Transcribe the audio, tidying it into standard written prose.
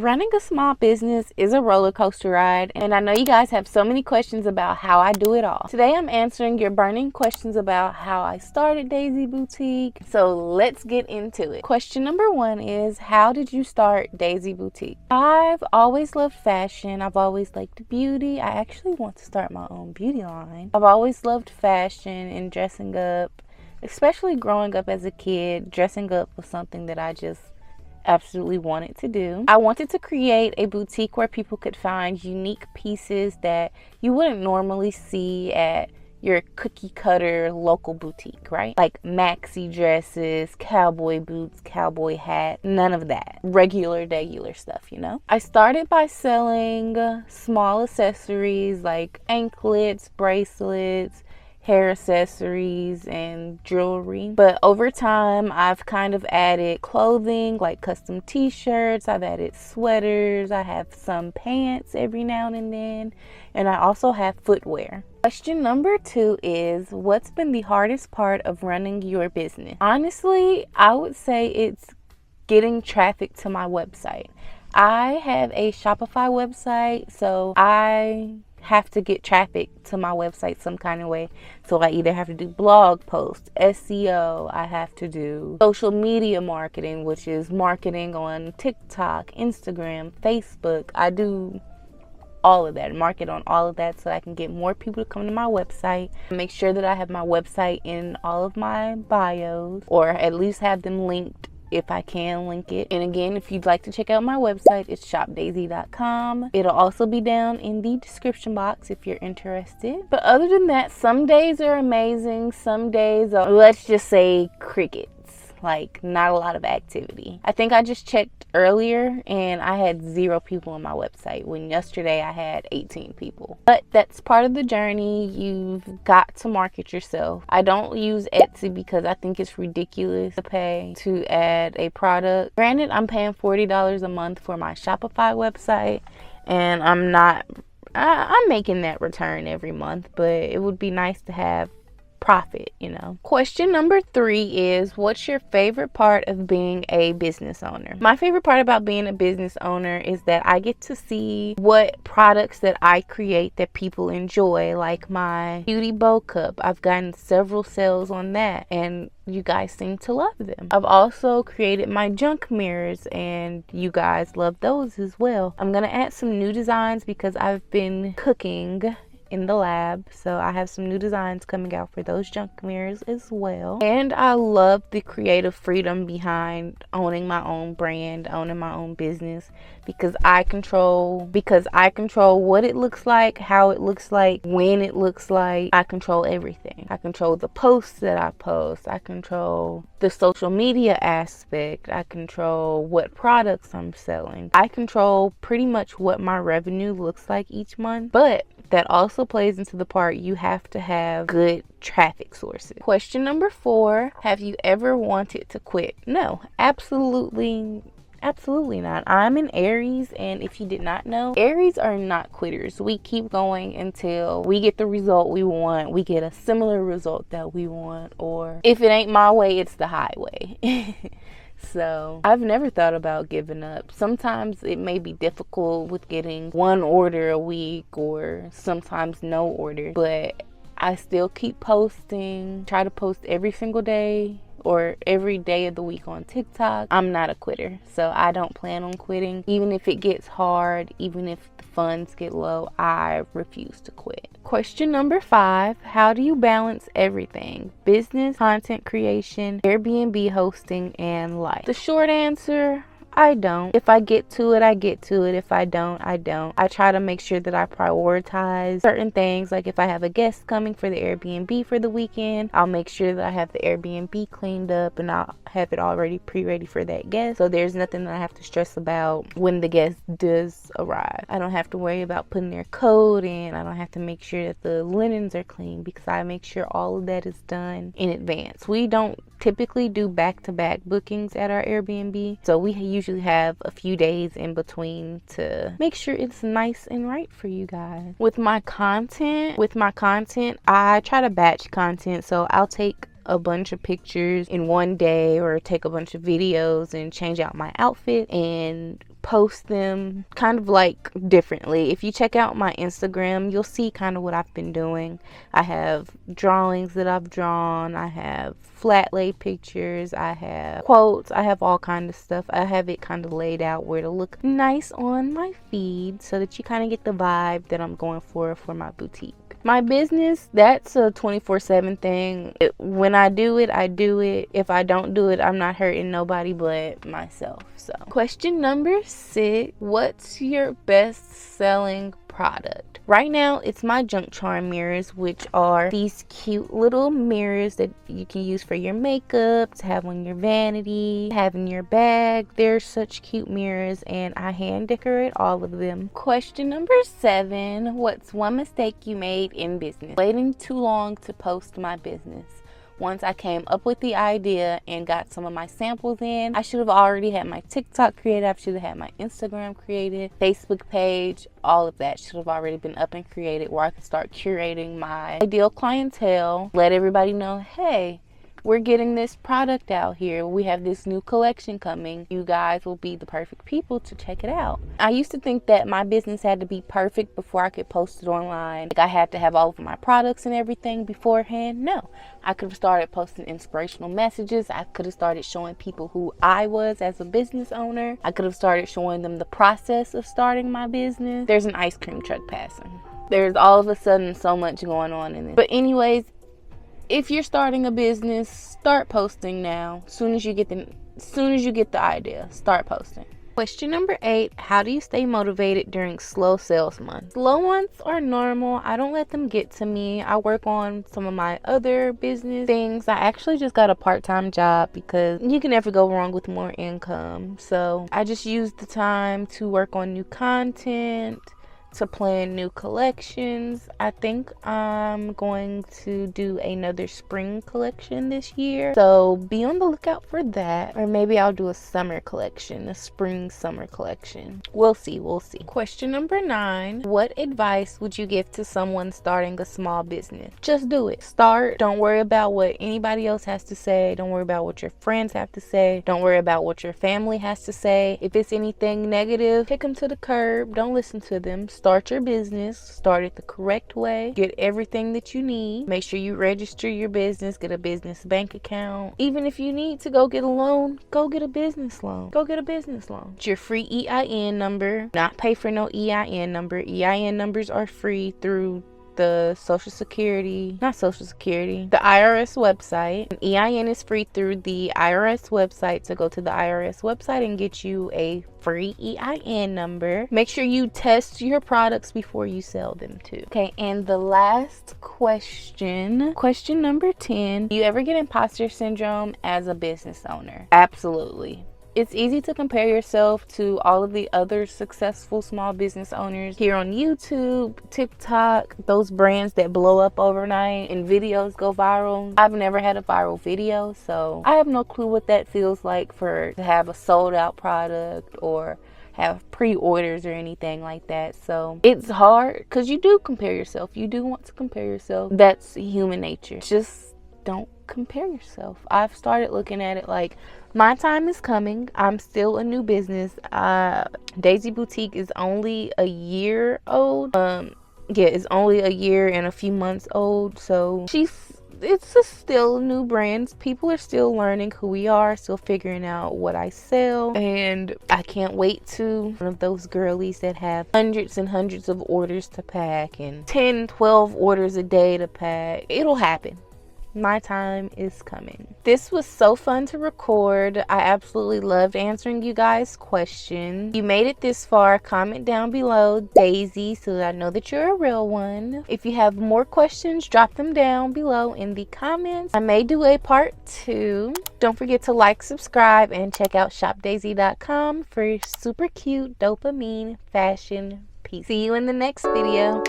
Running a small business is a roller coaster ride, and I know you guys have so many questions about how I do it all. Today I'm answering your burning questions about how I started Daisie Boutique, so let's get into it. Question number 1 is, how did you start Daisie Boutique? I've always loved fashion. I've always liked beauty. I actually want to start my own beauty line. I've always loved fashion and dressing up, especially growing up as a kid. Dressing up was something that I just absolutely wanted to do. I wanted to create a boutique where people could find unique pieces that you wouldn't normally see at your cookie cutter local boutique, right? Like maxi dresses, cowboy boots, cowboy hat, none of that. Regular stuff, you know? I started by selling small accessories like anklets, bracelets, hair accessories, and jewelry. But over time, I've kind of added clothing like custom t-shirts. I've added sweaters. I have some pants every now and then. And I also have footwear. Question number 2 is, what's been the hardest part of running your business? Honestly, I would say it's getting traffic to my website. I have a Shopify website, so I have to get traffic to my website some kind of way. So I either have to do blog posts, SEO, I have to do social media marketing, which is marketing on TikTok, Instagram, Facebook. I do all of that, market on all of that, so I can get more people to come to my website. Make sure that I have my website in all of my bios, or at least have them linked if I can link it. And again, if you'd like to check out my website, it's shopdaisie.com. It'll also be down in the description box if you're interested. But other than that, some days are amazing. Some days are, let's just say, crickets. Like, not a lot of activity. I think I just checked earlier and I had 0 people on my website, when yesterday I had 18 people. But that's part of the journey. You've got to market yourself. I don't use Etsy because I think it's ridiculous to pay to add a product. Granted, I'm paying $40 a month for my Shopify website, and I'm making that return every month, but it would be nice to have profit, you know. Question number 3 is, what's your favorite part of being a business owner? My favorite part about being a business owner is that I get to see what products that I create that people enjoy, like my beauty bow cup. I've gotten several sales on that, and you guys seem to love them. I've also created my junk mirrors, and you guys love those as well. I'm gonna add some new designs because I've been cooking in the lab, so I have some new designs coming out for those junk mirrors as well. And I love the creative freedom behind owning my own brand, owning my own business, because I control what it looks like, how it looks like, when it looks like. I control everything. I control the posts that I post. I control the social media aspect. I control what products I'm selling. I control pretty much what my revenue looks like each month. But that also plays into the part you have to have good traffic sources. Question number 4, have you ever wanted to quit? No, absolutely not. I'm an Aries, and if you did not know, Aries are not quitters. We keep going until we get the result we want, we get a similar result that we want, or if it ain't my way, it's the highway. So I've never thought about giving up. Sometimes it may be difficult with getting 1 order a week, or sometimes no order, but I still keep posting, try to post every single day or every day of the week on TikTok. I'm not a quitter, so I don't plan on quitting. Even if it gets hard, even if the funds get low, I refuse to quit. Question number 5, how do you balance everything? Business, content creation, Airbnb hosting, and life? The short answer, I don't. If I get to it, I get to it. If I don't, I don't. I try to make sure that I prioritize certain things. Like if I have a guest coming for the Airbnb for the weekend, I'll make sure that I have the Airbnb cleaned up and I'll have it already pre-ready for that guest. So there's nothing that I have to stress about when the guest does arrive. I don't have to worry about putting their coat in. I don't have to make sure that the linens are clean, because I make sure all of that is done in advance. We don't typically do back-to-back bookings at our Airbnb, so we usually have a few days in between to make sure it's nice and right for you guys. With my content, I try to batch content, so I'll take a bunch of pictures in one day, or take a bunch of videos and change out my outfit and post them kind of like differently. If you check out my Instagram, you'll see kind of what I've been doing. I have drawings that I've drawn, I have flat lay pictures, I have quotes, I have all kind of stuff. I have it kind of laid out where to look nice on my feed so that you kind of get the vibe that I'm going for my boutique. My business, that's a 24/7 thing. When I do it, I do it. If I don't do it, I'm not hurting nobody but myself. So, question number 6, what's your best selling product? Right now, it's my junk charm mirrors, which are these cute little mirrors that you can use for your makeup, to have on your vanity, have in your bag. They're such cute mirrors, and I hand decorate all of them. Question number 7, what's one mistake you made in business? Waiting too long to post my business. Once I came up with the idea and got some of my samples in, I should have already had my TikTok created. I should have had my Instagram created, Facebook page, all of that should have already been up and created where I could start curating my ideal clientele, let everybody know, hey, we're getting this product out here. We have this new collection coming. You guys will be the perfect people to check it out. I used to think that my business had to be perfect before I could post it online. Like I had to have all of my products and everything beforehand. No, I could have started posting inspirational messages. I could have started showing people who I was as a business owner. I could have started showing them the process of starting my business. There's an ice cream truck passing. There's all of a sudden so much going on in it. But anyways, if you're starting a business, start posting now. Soon as you get the idea, start posting. Question number 8, how do you stay motivated during slow sales months? Slow months are normal. I don't let them get to me. I work on some of my other business things. I actually just got a part-time job because you can never go wrong with more income. So I just use the time to work on new content, to plan new collections. I think I'm going to do another spring collection this year, so be on the lookout for that. Or maybe I'll do a summer collection, a spring summer collection. We'll see. Question number 9, what advice would you give to someone starting a small business? Just do it. Start. Don't worry about what anybody else has to say. Don't worry about what your friends have to say. Don't worry about what your family has to say. If it's anything negative, kick them to the curb. Don't listen to them. Start your business, start it the correct way, get everything that you need, make sure you register your business, get a business bank account. Even if you need to go get a loan, go get a business loan. It's your free EIN number, not pay for no EIN number. EIN numbers are free through the the IRS website. An EIN is free through the IRS website, so go to the IRS website and get you a free EIN number. Make sure you test your products before you sell them too. Okay, and the last question number 10, do you ever get imposter syndrome as a business owner? Absolutely. It's easy to compare yourself to all of the other successful small business owners here on YouTube, TikTok, those brands that blow up overnight and videos go viral. I've never had a viral video, so I have no clue what that feels like to have a sold out product or have pre-orders or anything like that. So it's hard because you do compare yourself. You do want to compare yourself. That's human nature. Just don't compare yourself. I've started looking at it like my time is coming. I'm still a new business. Daisie Boutique is only a year old. It's only a year and a few months old. So it's still a new brand. People are still learning who we are, still figuring out what I sell. And I can't wait to one of those girlies that have hundreds and hundreds of orders to pack and 10, 12 orders a day to pack. It'll happen. My time is coming. This was so fun to record. I absolutely loved answering you guys' questions. You made it this far, comment down below Daisy so that I know that you're a real one. If you have more questions, drop them down below in the comments. I may do a part 2. Don't forget to like, subscribe, and check out shopdaisy.com for super cute dopamine fashion pieces. See you in the next video.